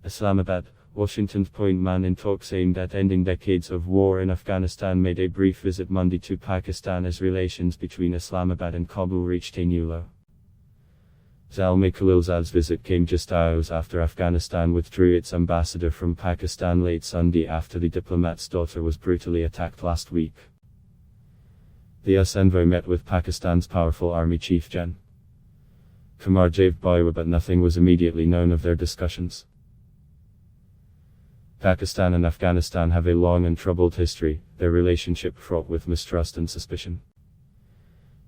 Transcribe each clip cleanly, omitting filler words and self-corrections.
Islamabad, Washington's point man in talks aimed at ending decades of war in Afghanistan made a brief visit Monday to Pakistan as relations between Islamabad and Kabul reached a new low. Zalmay Khalilzad's visit came just hours after Afghanistan withdrew its ambassador from Pakistan late Sunday after the diplomat's daughter was brutally attacked last week. The US envoy met with Pakistan's powerful army chief Gen. Qamar Javed, but nothing was immediately known of their discussions. Pakistan and Afghanistan have a long and troubled history, their relationship fraught with mistrust and suspicion.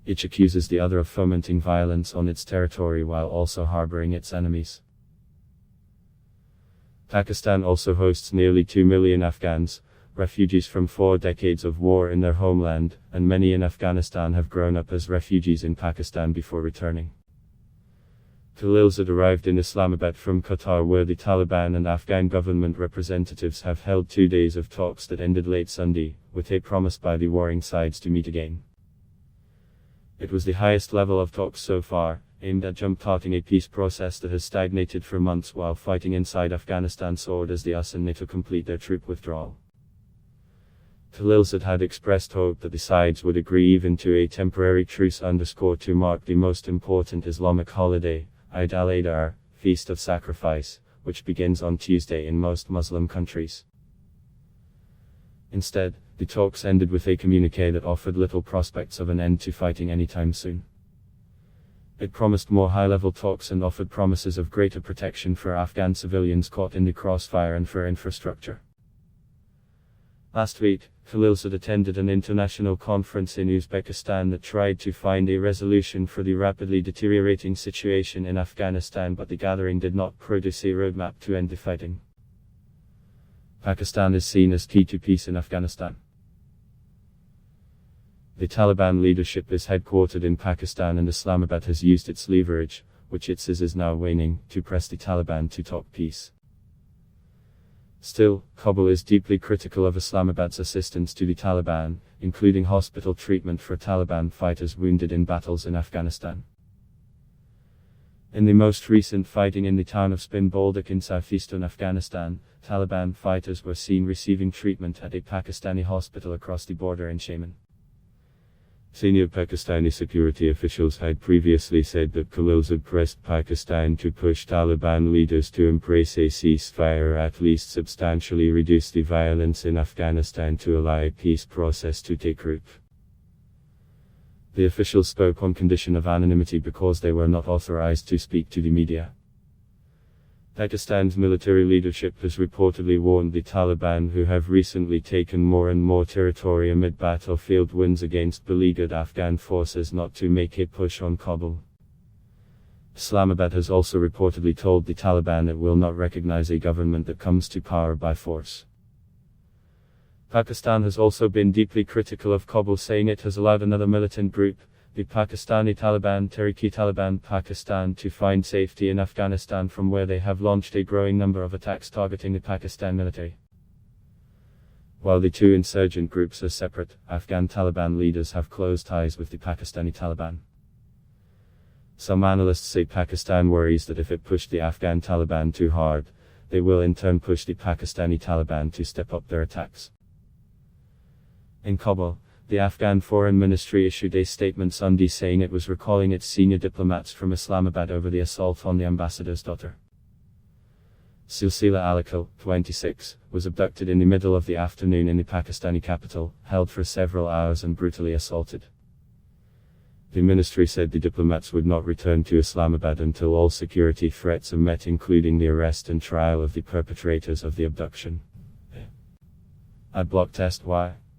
Each accuses the other of fomenting violence on its territory while also harboring its enemies. Pakistan also hosts nearly 2 million Afghans, refugees from 4 decades of war in their homeland, and many in Afghanistan have grown up as refugees in Pakistan before returning. Khalilzad arrived in Islamabad from Qatar, where the Taliban and Afghan government representatives have held 2 days of talks that ended late Sunday, with a promise by the warring sides to meet again. It was the highest level of talks so far, aimed at jump-starting a peace process that has stagnated for months while fighting inside Afghanistan soared as the US and NATO complete their troop withdrawal. Khalilzad had expressed hope that the sides would agree even to a temporary truce to mark the most important Islamic holiday, Eid al-Adha, Feast of Sacrifice, which begins on Tuesday in most Muslim countries. Instead, the talks ended with a communiqué that offered little prospects of an end to fighting anytime soon. It promised more high-level talks and offered promises of greater protection for Afghan civilians caught in the crossfire and for infrastructure. Last week, Khalilzad attended an international conference in Uzbekistan that tried to find a resolution for the rapidly deteriorating situation in Afghanistan, but the gathering did not produce a roadmap to end the fighting. Pakistan is seen as key to peace in Afghanistan. The Taliban leadership is headquartered in Pakistan, and Islamabad has used its leverage, which it says is now waning, to press the Taliban to talk peace. Still, Kabul is deeply critical of Islamabad's assistance to the Taliban, including hospital treatment for Taliban fighters wounded in battles in Afghanistan. In the most recent fighting in the town of Spin Boldak in southeastern Afghanistan, Taliban fighters were seen receiving treatment at a Pakistani hospital across the border in Shaman. Senior Pakistani security officials had previously said that Khalilzad pressed Pakistan to push Taliban leaders to embrace a ceasefire or at least substantially reduce the violence in Afghanistan to allow a peace process to take root. The officials spoke on condition of anonymity because they were not authorized to speak to the media. Pakistan's military leadership has reportedly warned the Taliban, who have recently taken more and more territory amid battlefield wins against beleaguered Afghan forces, not to make a push on Kabul. Islamabad has also reportedly told the Taliban it will not recognize a government that comes to power by force. Pakistan has also been deeply critical of Kabul, saying it has allowed another militant group, the Pakistani Taliban Tehrik-e-Taliban Pakistan, to find safety in Afghanistan, from where they have launched a growing number of attacks targeting the Pakistan military. While the two insurgent groups are separate, Afghan Taliban leaders have close ties with the Pakistani Taliban. Some analysts say Pakistan worries that if it pushed the Afghan Taliban too hard, they will in turn push the Pakistani Taliban to step up their attacks. In Kabul, the Afghan Foreign Ministry issued a statement Sunday saying it was recalling its senior diplomats from Islamabad over the assault on the ambassador's daughter. Silsila Alikal, 26, was abducted in the middle of the afternoon in the Pakistani capital, held for several hours and brutally assaulted. The ministry said the diplomats would not return to Islamabad until all security threats are met, including the arrest and trial of the perpetrators of the abduction. Adblock test. Why?